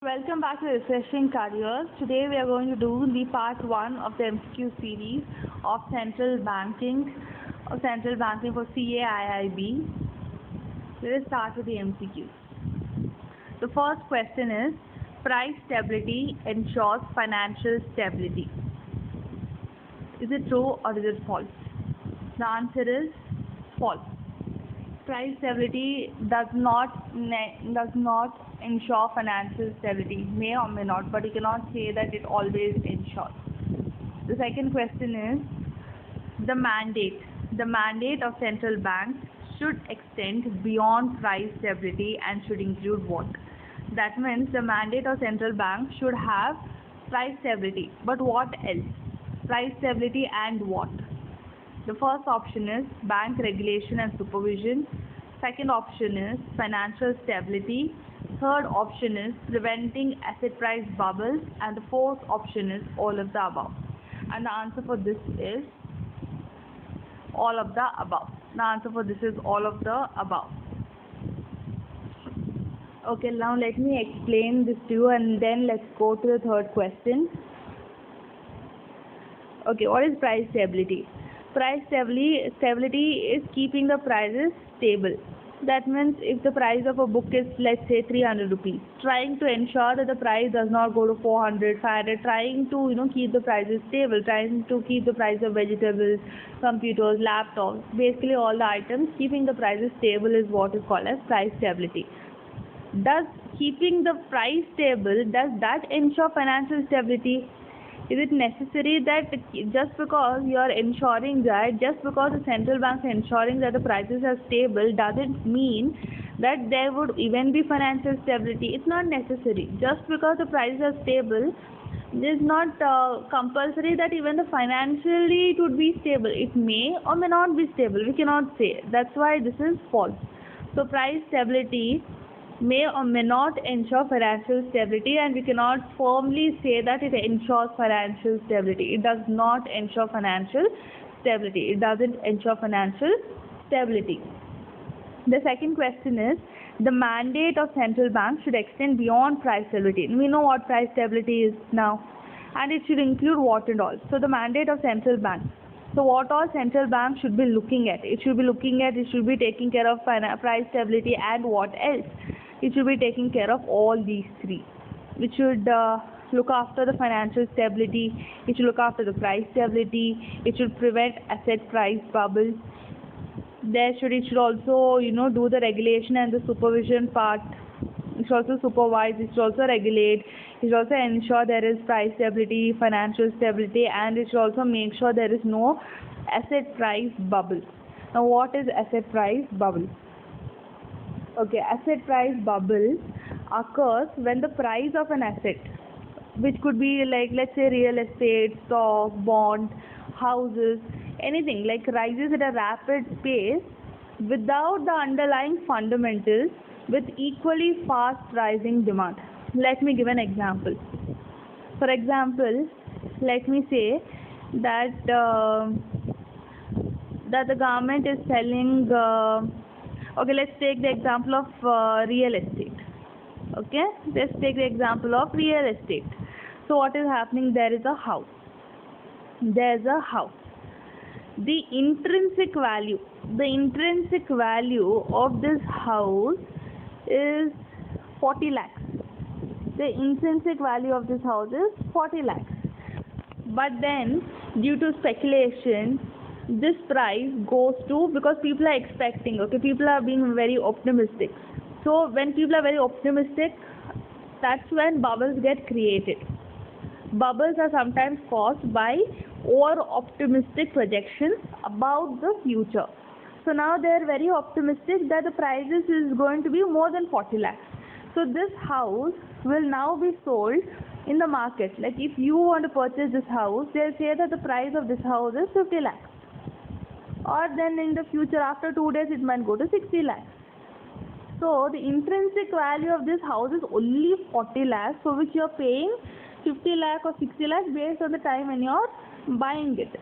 welcome back to Refreshing Careers. Today we are going to do the part 1 of the MCQ series of central banking for CAIIB. Let us start with the MCQs. The first question is, price stability ensures financial stability. Is it true or is it false? The answer is false. Price stability does not ensure financial stability. May or may not, but you cannot say that it always ensures. The second question is, the mandate of central banks should extend beyond price stability and should include what? That means the mandate of central bank should have price stability, but what else? Price stability and what? The first option is bank regulation and supervision. Second option is financial stability. Third option is preventing asset price bubbles. And the fourth option is all of the above. And the answer for this is all of the above. The answer for this is all of the above. Okay, now let me explain this to you and then let's go to the third question. Okay, what is price stability? Price stability is keeping the prices stable. That means if the price of a book is, let's say, 300 rupees, trying to ensure that the price does not go to 400, 500, trying to keep the prices stable, trying to keep the price of vegetables, computers, laptops, basically all the items, keeping the prices stable is what is called as price stability. Does keeping the price stable, does that ensure financial stability? Is it necessary that just because you are ensuring that, just because the central banks are ensuring that the prices are stable, doesn't mean that there would even be financial stability? It's not necessary. Just because the prices are stable, it is not compulsory that even the financially it would be stable. It may or may not be stable. We cannot say. That's why this is false. So price stability may or may not ensure financial stability, and we cannot firmly say that it ensures financial stability. It does not ensure financial stability. It doesn't ensure financial stability. The second question is, the mandate of central bank should extend beyond price stability. We know what price stability is now, and it should include what and all. So the mandate of central bank. So what all central banks should be looking at? It should be taking care of price stability and what else? It should be taking care of all these three. It should look after the financial stability. It should look after the price stability. It should prevent asset price bubbles. It should also do the regulation and the supervision part. It should also supervise. It should also regulate. It should also ensure there is price stability, financial stability, and it should also make sure there is no asset price bubble. Now, what is asset price bubble? Okay, asset price bubble occurs when the price of an asset, which could be like, let's say, real estate, stock, bond, houses, anything, like rises at a rapid pace without the underlying fundamentals with equally fast rising demand. Let me give an example. For example, let me say that the government is selling okay, let's take the example of real estate. Okay, let's take the example of real estate. So what is happening? There is a house. There's a house. The intrinsic value of this house is 40 lakhs. The intrinsic value of this house is 40 lakhs. But then, due to speculation, this price goes to, because people are expecting, okay, people are being very optimistic. So when people are very optimistic, that's when bubbles get created. Bubbles are sometimes caused by over optimistic projections about the future. So now they are very optimistic that the prices is going to be more than 40 lakhs. So this house will now be sold in the market. Like if you want to purchase this house, they'll say that the price of this house is 50 lakhs. Or then in the future, after 2 days, it might go to 60 lakhs. So the intrinsic value of this house is only 40 lakhs, for which you are paying 50 lakh or 60 lakhs based on the time when you are buying it.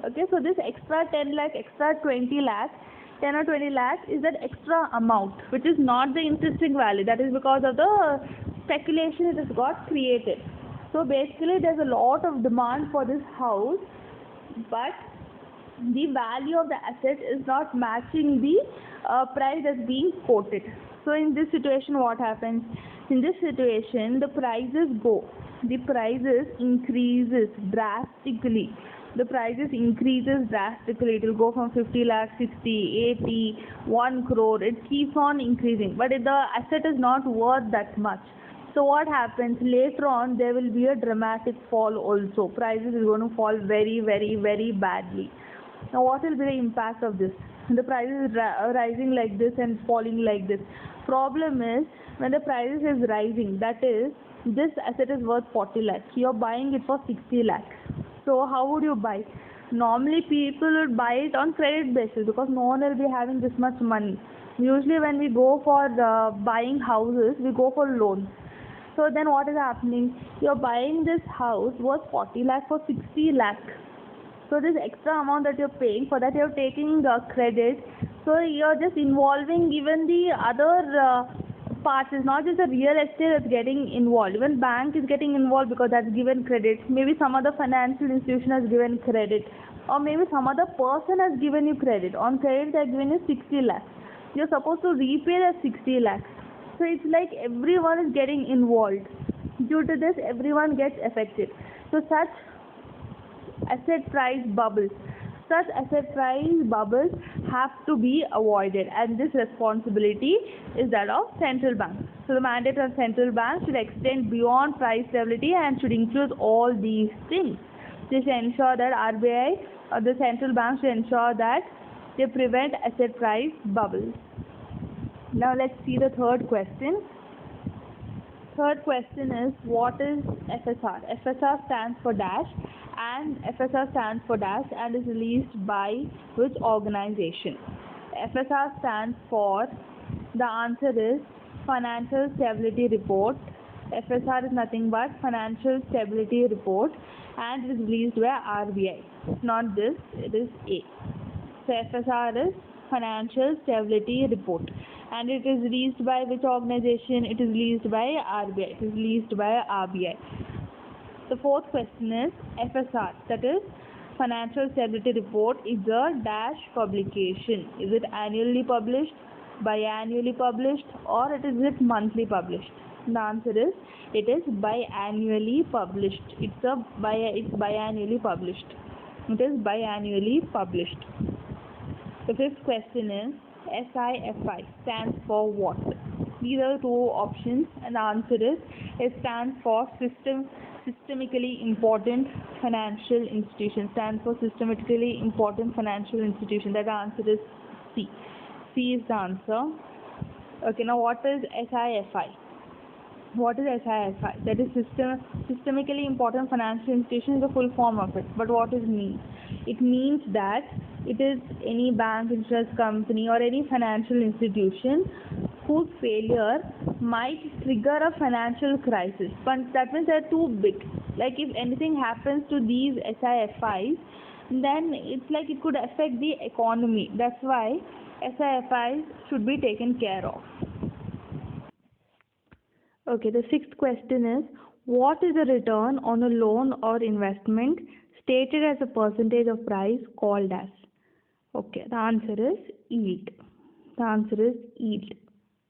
Okay, so this extra 10 lakh, extra 20 lakhs 10 or 20 lakhs is that extra amount, which is not the intrinsic value. That is because of the speculation it has got created. So basically there's a lot of demand for this house, but the value of the asset is not matching the price that's being quoted. So in this situation what happens? In this situation the prices increases drastically. The prices increases drastically. It will go from 50 lakh, 60, 80, 1 crore. It keeps on increasing, but if the asset is not worth that much, so what happens? Later on there will be a dramatic fall also. Prices is going to fall very, very, very badly. Now what will be the impact of this? The prices is rising like this and falling like this. Problem is, when the prices is rising, that is, this asset is worth 40 lakhs. You are buying it for 60 lakhs. So how would you buy? Normally people would buy it on credit basis because no one will be having this much money. Usually when we go for buying houses, we go for loans. So then what is happening? You are buying this house worth 40 lakh for 60 lakh. So this extra amount that you're paying, for that you're taking credit. So you're just involving even the other parts. It's not just the real estate that's getting involved. Even bank is getting involved because that's given credit. Maybe some other financial institution has given credit, or maybe some other person has given you credit. On credit they're giving you 60 lakhs. You're supposed to repay that 60 lakhs. So it's like everyone is getting involved. Due to this, everyone gets affected. So such asset price bubbles have to be avoided, and this responsibility is that of central bank. So the mandate of central bank should extend beyond price stability and should include all these things. This ensure that RBI or the central bank should ensure that they prevent asset price bubbles. Now let's see the third question. Third question is, what is FSR? FSR stands for dash, and FSR stands for dash and is released by which organization? FSR stands for, the answer is Financial Stability Report. FSR is nothing but Financial Stability Report, and it is released by RBI. Not this, it is A. So FSR is Financial Stability Report, and it is released by which organization? It is released by RBI. It is released by RBI. The fourth question is, FSR, that is Financial Stability Report, is a dash publication. Is it annually published, biannually published, or it monthly published? The answer is, it is biannually published. It's biannually published. It is biannually published. The fifth question is, SIFI stands for what? These are the two options, and the answer is, it stands for systemically important financial institution. Stands for systemically important financial institution. That answer is C. C is the answer. Okay, now what is SIFI? What is SIFI? That is systemically important financial institution is the full form of it. But what does it mean? It means that it is any bank, insurance company, or any financial institution whose failure might trigger a financial crisis. But that means they're too big. Like if anything happens to these SIFIs, then it's like it could affect the economy. That's why SIFIs should be taken care of. Okay, the sixth question is, what is the return on a loan or investment stated as a percentage of price called as? Okay, the answer is yield. The answer is yield.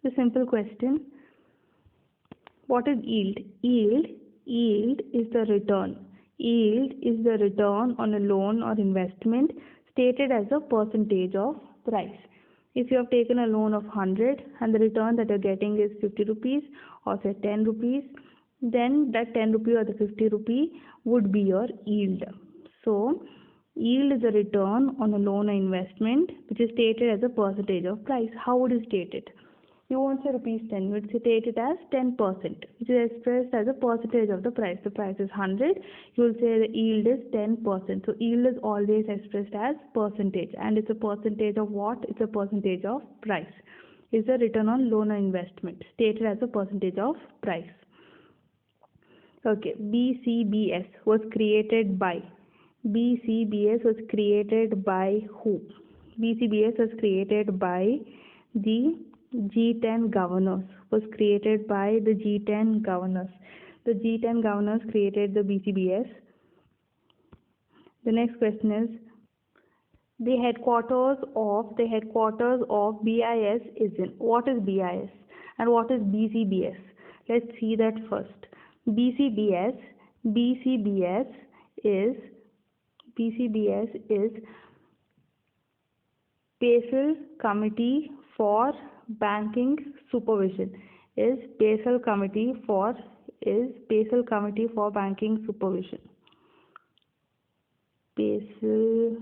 It's a simple question. What is yield? Yield is the return. Yield is the return on a loan or investment stated as a percentage of price. If you have taken a loan of 100 and the return that you are getting is 50 rupees or say 10 rupees, then that 10 rupee or the 50 rupee would be your yield. So yield is a return on a loan or investment which is stated as a percentage of price. How would you state it? You won't say rupees 10, you would state it as 10%, which is expressed as a percentage of the price. The price is 100, you will say the yield is 10%. So yield is always expressed as percentage, and it's a percentage of what? It's a percentage of price. It's a return on loan or investment stated as a percentage of price. Okay, BCBS was created by. BCBS was created by who? BCBS was created by the G10 governors was created by the G10 governors. The G10 governors created the BCBS. The next question is the headquarters of BIS is in. What is BIS and what is BCBS? Let's see that first. BCBS is Basel Committee for Banking Supervision. Is Basel Committee for Banking Supervision. Basel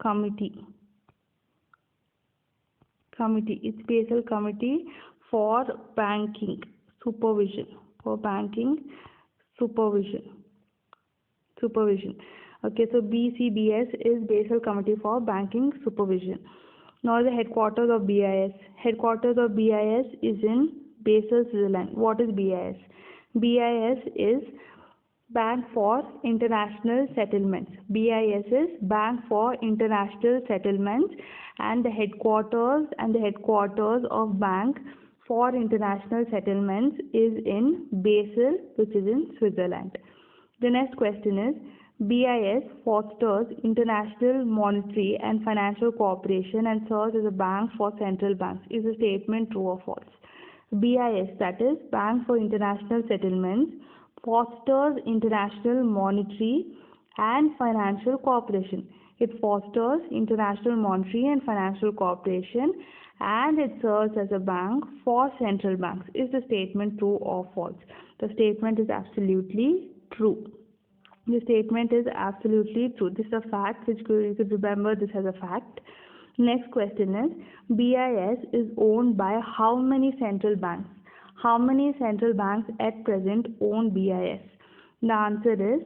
Committee. It's Basel Committee for Banking Supervision. Okay, so BCBS is Basel Committee for Banking Supervision. Now the headquarters of BIS. Headquarters of BIS is in Basel, Switzerland. What is BIS? BIS is Bank for International Settlements. BIS is Bank for International Settlements, and the headquarters of Bank for International Settlements is in Basel, which is in Switzerland. The next question is BIS fosters international monetary and financial cooperation and serves as a bank for central banks. Is the statement true or false? BIS, that is Bank for International Settlements, fosters international monetary and financial cooperation. It fosters international monetary and financial cooperation, and it serves as a bank for central banks. Is the statement true or false? The statement is absolutely true. The statement is absolutely true. This is a fact which you could remember this as a fact. Next question is BIS is owned by how many central banks? How many central banks at present own BIS? The answer is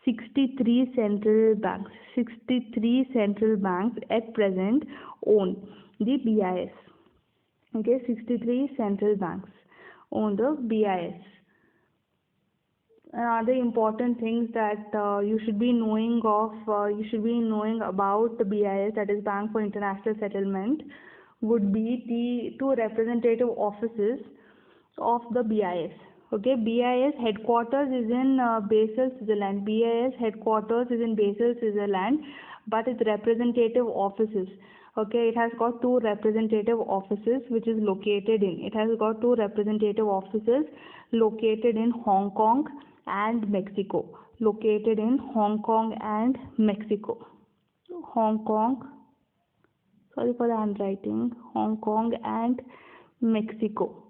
63 central banks. 63 central banks at present own the BIS. Okay, 63 central banks own the BIS. Other important things that you should be knowing about the BIS, that is Bank for International Settlement, would be the two representative offices of the BIS. Okay, BIS headquarters is in Basel, Switzerland. BIS headquarters is in Basel, Switzerland, but its representative offices. Okay, it has got two representative offices which is located in. It has got two representative offices located in Hong Kong and Mexico. Located in Hong Kong and Mexico. Hong Kong. Sorry for the handwriting. Hong Kong and Mexico.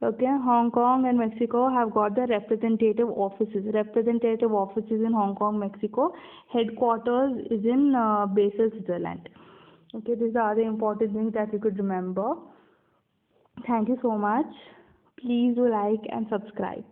Okay, Hong Kong and Mexico have got the representative offices. Representative offices in Hong Kong, Mexico. Headquarters is in Basel, Switzerland. Okay, these are the important things that you could remember. Thank you so much. Please do like and subscribe.